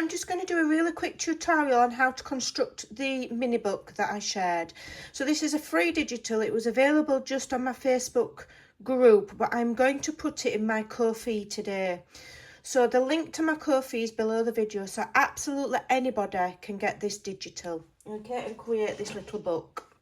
I'm just going to do a really quick tutorial on how to construct the mini book that I shared. So this is a free digital. It was available just on my Facebook group, but I'm going to put it in my Ko-fi today. So the link to my Ko-fi is below the video, so absolutely anybody can get this digital, okay, and create this little book.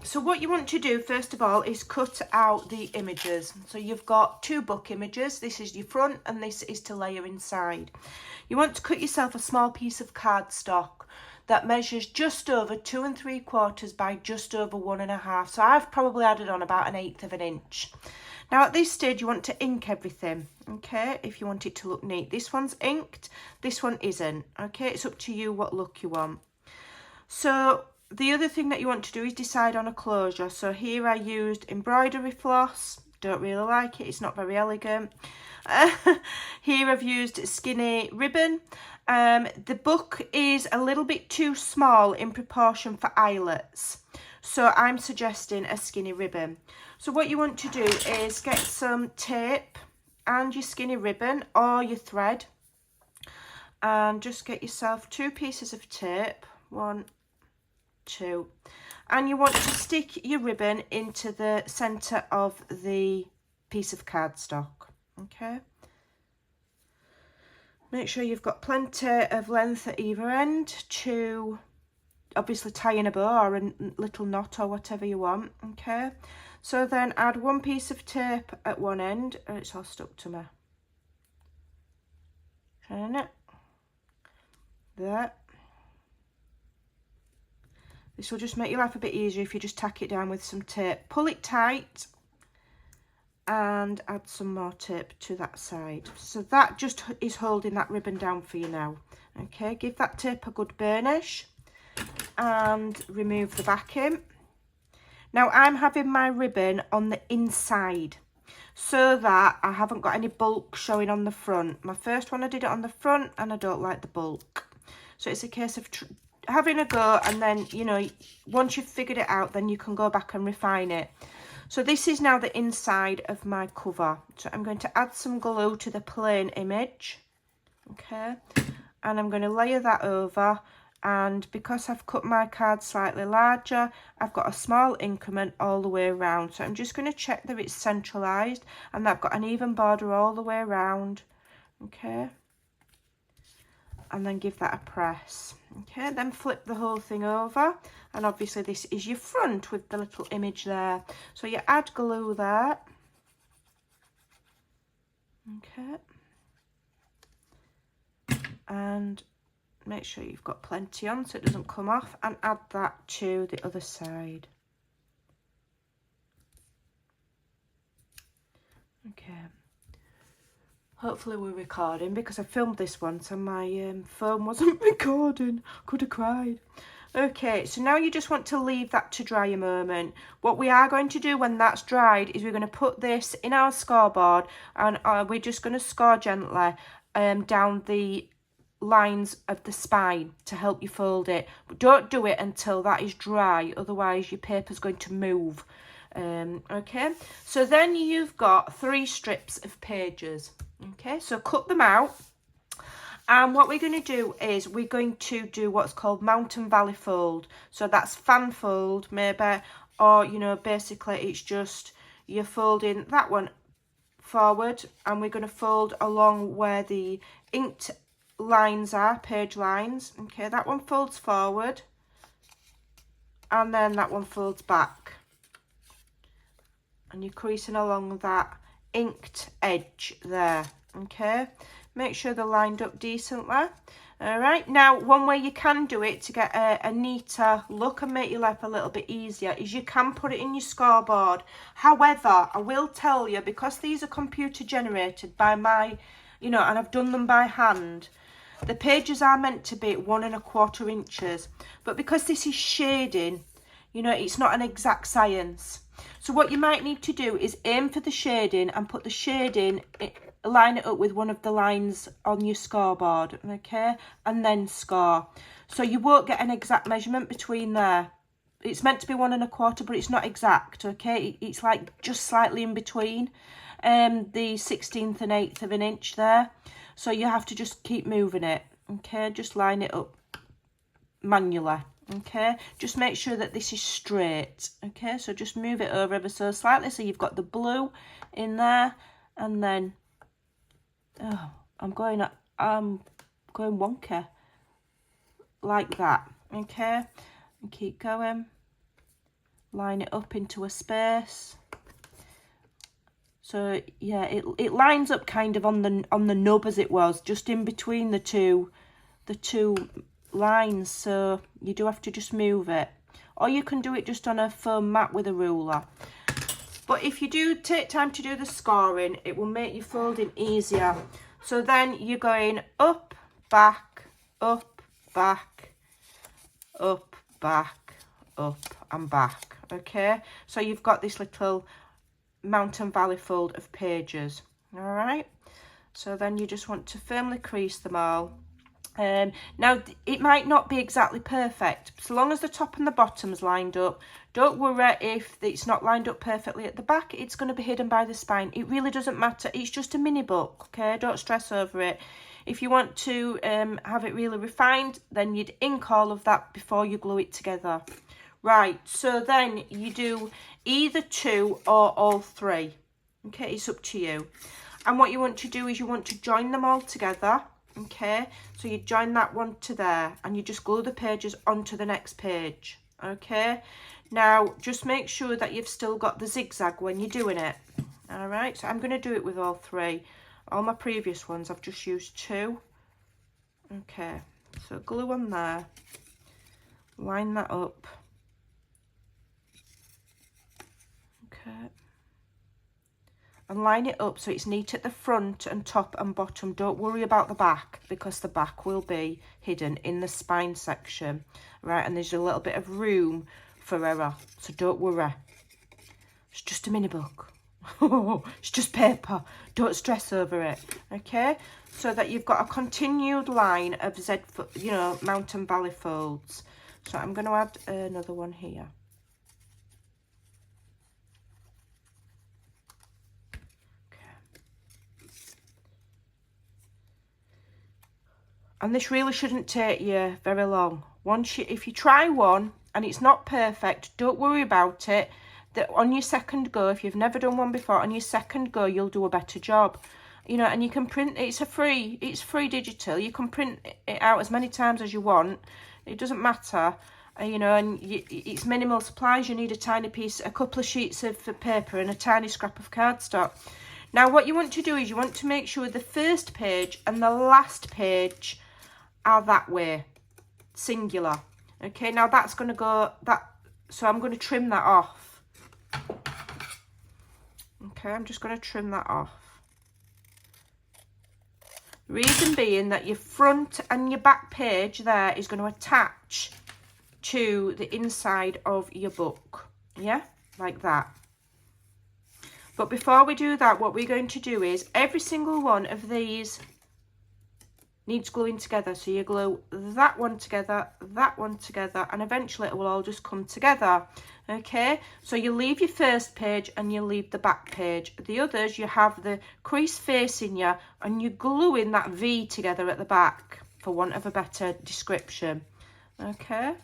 So what you want to do first of all is cut out the images. So you've got two book images. This is your front and this is to layer inside. You want to cut yourself a small piece of cardstock that measures just over 2 3/4 by just over 1.5. So I've probably added on about 1/8 of an inch. Now at this stage you want to ink everything, okay, if you want it to look neat. This one's inked, this one isn't, okay, it's up to you what look you want. So the other thing that you want to do is decide on a closure. So here I used embroidery floss, don't really like it, it's not very elegant. Here I've used skinny ribbon. The book is a little bit too small in proportion for eyelets, so I'm suggesting a skinny ribbon. So what you want to do is get some tape and your skinny ribbon or your thread, and just get yourself 2 pieces of tape, 1, 2, and you want to stick your ribbon into the center of the piece of cardstock, okay. Make sure you've got plenty of length at either end to obviously tie in a bow or a little knot or whatever you want, okay. So then add 1 piece of tape at one end. Oh, it's all stuck to me. Turn it there. This will just make your life a bit easier if you just tack it down with some tape. Pull it tight and add some more tape to that side. So that just is holding that ribbon down for you now. Okay, give that tape a good burnish and remove the backing. Now I'm having my ribbon on the inside so that I haven't got any bulk showing on the front. My first one I did it on the front and I don't like the bulk. So it's a case of having a go, and then, you know, once you've figured it out, then you can go back and refine it. So this is now the inside of my cover. So I'm going to add some glue to the plain image, okay, and I'm going to layer that over. And because I've cut my card slightly larger, I've got a small increment all the way around. So I'm just going to check that it's centralised and that I've got an even border all the way around, okay, and then give that a press. Okay, then flip the whole thing over, and obviously this is your front with the little image there. So you add glue there, okay, and make sure you've got plenty on so it doesn't come off, and add that to the other side. Okay. Hopefully we're recording, because I filmed this once and my phone wasn't recording. Could have cried. Okay, so now you just want to leave that to dry a moment. What we are going to do when that's dried is we're going to put this in our scoreboard, and we're just going to score gently down the lines of the spine to help you fold it. But don't do it until that is dry, otherwise your paper's going to move. Okay, so then you've got 3 strips of pages. Okay, so cut them out, and what we're going to do is we're going to do what's called mountain valley fold. So that's fan fold maybe, or, you know, basically it's just you're folding that one forward, and we're going to fold along where the inked lines are, page lines. Okay, that one folds forward and then that one folds back, and you're creasing along that inked edge there. Okay, make sure they're lined up decently. All right, now one way you can do it to get a neater look and make your life a little bit easier is you can put it in your scoreboard. However, I will tell you, because these are computer generated by my, you know, and I've done them by hand, the pages are meant to be 1 1/4 inches, but because this is shading, you know, it's not an exact science. So what you might need to do is aim for the shading and put the shading, line it up with one of the lines on your scoreboard, okay, and then score. So you won't get an exact measurement between there. It's meant to be 1 1/4, but it's not exact, okay, it's like just slightly in between. the 1/16 and 1/8 of an inch there. So you have to just keep moving it. Okay, just line it up manually. Okay, just make sure that this is straight. Okay, so just move it over ever so slightly, so you've got the blue in there, and then I'm going wonky like that. Okay, and keep going, line it up into a space. So yeah, it lines up kind of on the nub as it was, just in between the two lines. So you do have to just move it, or you can do it just on a foam mat with a ruler. But if you do take time to do the scoring, it will make your folding easier. So then you're going up, back, up, back, up, back, up and back. Okay, so you've got this little mountain valley fold of pages. All right, so then you just want to firmly crease them all. Now it might not be exactly perfect, so long as the top and the bottom's lined up. Don't worry if it's not lined up perfectly at the back, it's going to be hidden by the spine. It really doesn't matter, it's just a mini book. Okay, don't stress over it. If you want to have it really refined, then you'd ink all of that before you glue it together. Right, so then you do either 2 or all 3. Okay, it's up to you. And what you want to do is you want to join them all together. Okay, so you join that one to there, and you just glue the pages onto the next page. Okay, now just make sure that you've still got the zigzag when you're doing it. All right, so I'm going to do it with all 3. All my previous ones I've just used 2. Okay, so glue on there, line that up. Okay, and line it up so it's neat at the front and top and bottom. Don't worry about the back, because the back will be hidden in the spine section, right? And there's a little bit of room for error, so don't worry. It's just a mini book. It's just paper. Don't stress over it. Okay, so that you've got a continued line of mountain valley folds. So I'm going to add another one here. And this really shouldn't take you very long. If you try one and it's not perfect, don't worry about it. That on your second go, if you've never done one before, on your second go you'll do a better job. You know, and you can print, it's free digital. You can print it out as many times as you want. It doesn't matter. You know, and it's minimal supplies. You need a couple of sheets of paper and a tiny scrap of cardstock. Now what you want to do is you want to make sure the first page and the last page are that way, singular. Okay, now that's going to go so I'm going to trim that off. Okay, I'm just going to trim that off. Reason being that your front and your back page there is going to attach to the inside of your book. Yeah, like that. But before we do that, what we're going to do is every single one of these needs gluing together. So you glue that one together, and eventually it will all just come together. Okay, so you leave your first page and you leave the back page. The others, you have the crease facing you, and you glue in that V together at the back, for want of a better description. Okay,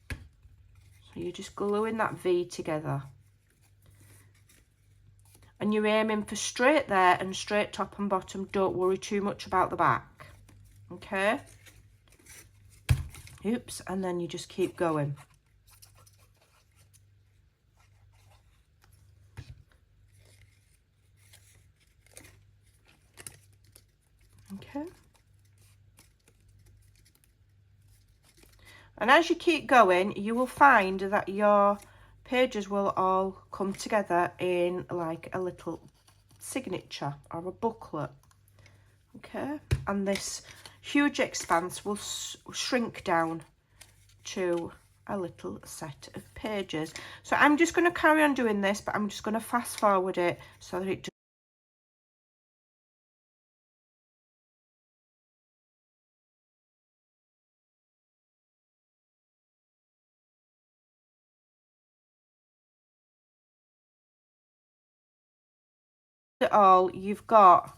so you're just gluing that V together. And you're aiming for straight there and straight top and bottom. Don't worry too much about the back. Okay. Oops, and then you just keep going. Okay. And as you keep going, you will find that your pages will all come together in like a little signature or a booklet. Okay, and this huge expanse will shrink down to a little set of pages. So I'm just going to carry on doing this, but I'm just going to fast forward it so that it it all, you've got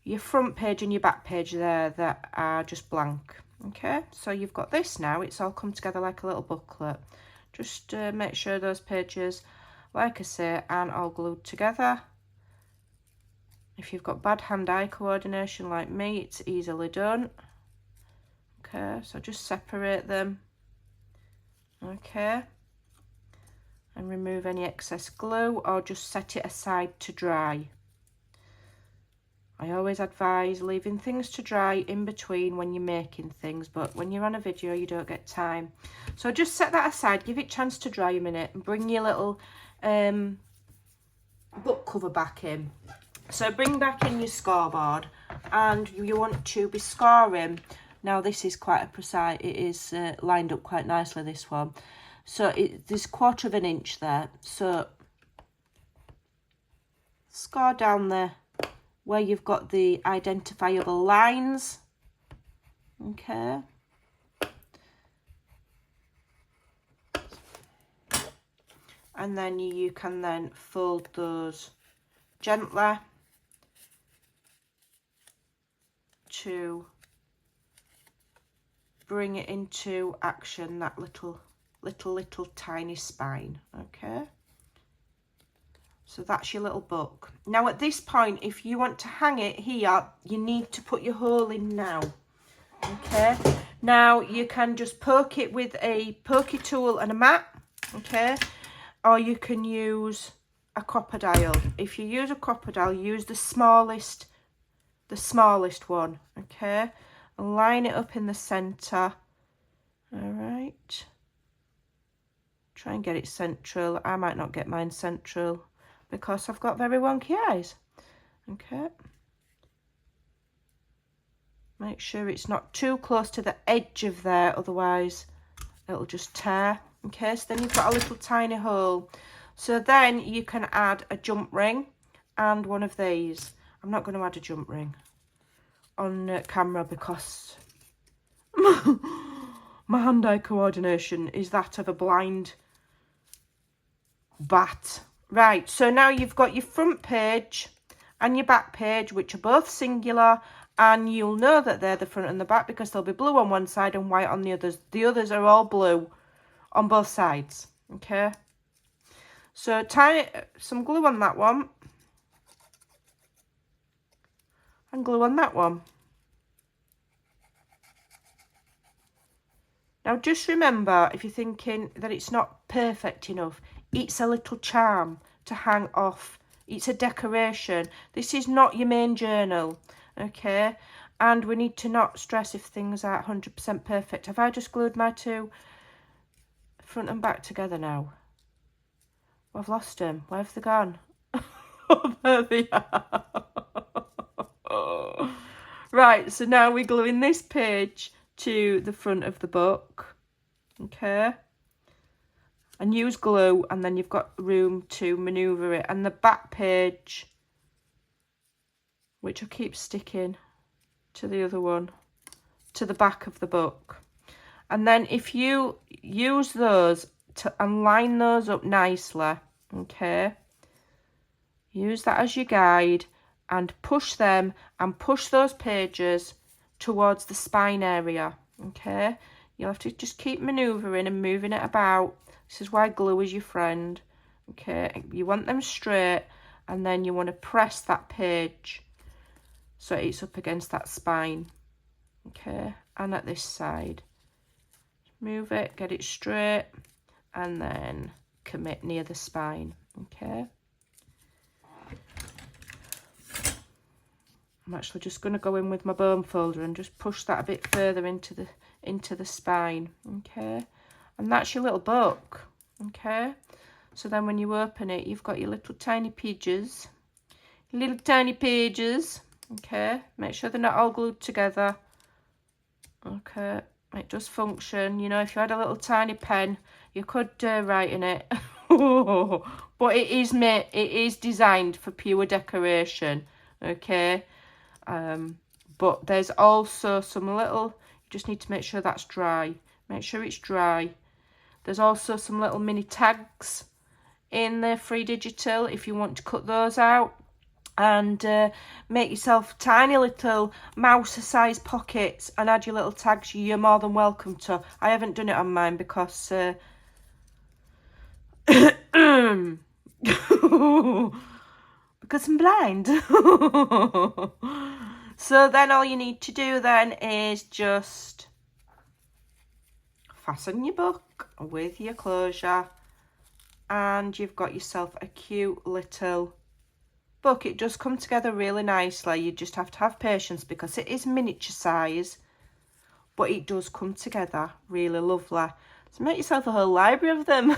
your front page and your back page there that are just blank. Okay, so you've got this now, it's all come together like a little booklet. Just make sure those pages, like I say, aren't all glued together. If you've got bad hand-eye coordination like me, it's easily done. Okay, so just separate them. Okay, and remove any excess glue or just set it aside to dry. I always advise leaving things to dry in between when you're making things, but when you're on a video you don't get time. So just set that aside, give it a chance to dry a minute, and bring your little book cover back in. So bring back in your scoreboard, and you want to be scoring. Now this is quite a precise, it is lined up quite nicely, this one. So there's 1/4 of an inch there, so score down there where you've got the identifiable lines. Okay, and then you can then fold those gently to bring it into action, that little tiny spine. Okay, so that's your little book. Now at this point, if you want to hang it here, you need to put your hole in now. Okay, now you can just poke it with a pokey tool and a mat. Okay, or you can use a crocodile. If you use a crocodile, use the smallest one. Okay, and line it up in the center. All right, try and get it central. I might not get mine central because I've got very wonky eyes. Okay, make sure it's not too close to the edge of there, otherwise it'll just tear. Okay, so then you've got a little tiny hole. So then you can add a jump ring and one of these. I'm not going to add a jump ring on camera because my hand-eye coordination is that of a blind bat. Right, so now you've got your front page and your back page, which are both singular, and you'll know that they're the front and the back because they'll be blue on one side and white on the others. The others are all blue on both sides. Okay, so tie some glue on that one and glue on that one. Now just remember, if you're thinking that it's not perfect enough, it's a little charm to hang off. It's a decoration. This is not your main journal, okay? And we need to not stress if things are 100% perfect. Have I just glued my two front and back together now? Well, I've lost them. Where have they gone? Oh, there they are. Right, so now we're gluing this page to the front of the book. Okay, and use glue, and then you've got room to maneuver it. And the back page, which will keep sticking to the other one, to the back of the book. And then if you use those and line those up nicely, okay, use that as your guide and push them and push those pages towards the spine area. Okay, you'll have to just keep maneuvering and moving it about. This is why glue is your friend. Okay, you want them straight, and then you want to press that page so it's up against that spine. Okay, and at this side, move it, get it straight, and then commit near the spine. Okay, I'm actually just going to go in with my bone folder and just push that a bit further into the spine. Okay, and that's your little book. Okay, so then when you open it, you've got your little tiny pages. Okay, make sure they're not all glued together. Okay, it does function. You know, if you had a little tiny pen, you could write in it. But it is designed for pure decoration. Okay, but there's also some little, you just need to make sure that's dry. Make sure it's dry. There's also some little mini tags in the free digital if you want to cut those out. and make yourself tiny little mouse-sized pockets and add your little tags. You're more than welcome to. I haven't done it on mine because because I'm blind. So then all you need to do then is just fasten your book with your closure, and you've got yourself a cute little book. It does come together really nicely. You just have to have patience because it is miniature size, but it does come together really lovely. So make yourself a whole library of them.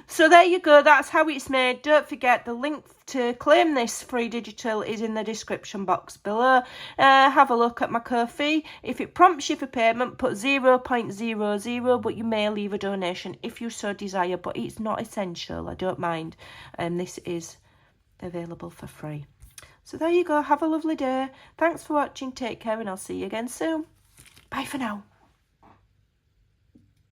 So there you go, that's how it's made. Don't forget, the link to claim this free digital is in the description box below. Have a look at my Ko-fi. If it prompts you for payment, put 0.00, but you may leave a donation if you so desire, but it's not essential, I don't mind. This is available for free. So there you go, have a lovely day. Thanks for watching, take care, and I'll see you again soon. Bye for now.